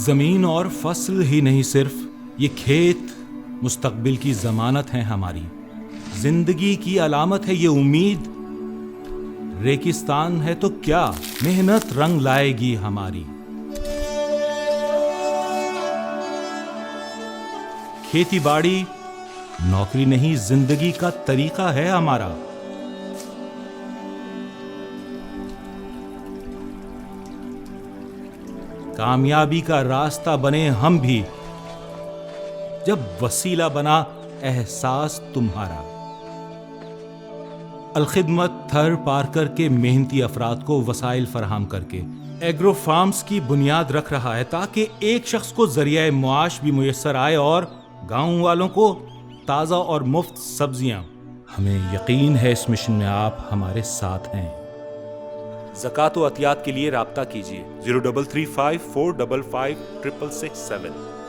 زمین اور فصل ہی نہیں، صرف یہ کھیت مستقبل کی ضمانت ہے ہماری، زندگی کی علامت ہے یہ امید۔ ریگستان ہے تو کیا، محنت رنگ لائے گی ہماری۔ کھیتی باڑی نوکری نہیں، زندگی کا طریقہ ہے ہمارا۔ کامیابی کا راستہ بنے ہم بھی، جب وسیلہ بنا احساس تمہارا۔ الخدمت تھر پار کر کے محنتی افراد کو وسائل فراہم کر کے ایگرو فارمز کی بنیاد رکھ رہا ہے، تاکہ ایک شخص کو ذریعہ معاش بھی میسر آئے اور گاؤں والوں کو تازہ اور مفت سبزیاں۔ ہمیں یقین ہے اس مشن میں آپ ہمارے ساتھ ہیں۔ زکوٰۃ و عطیات کے لیے رابطہ کیجیے 0335 455 667۔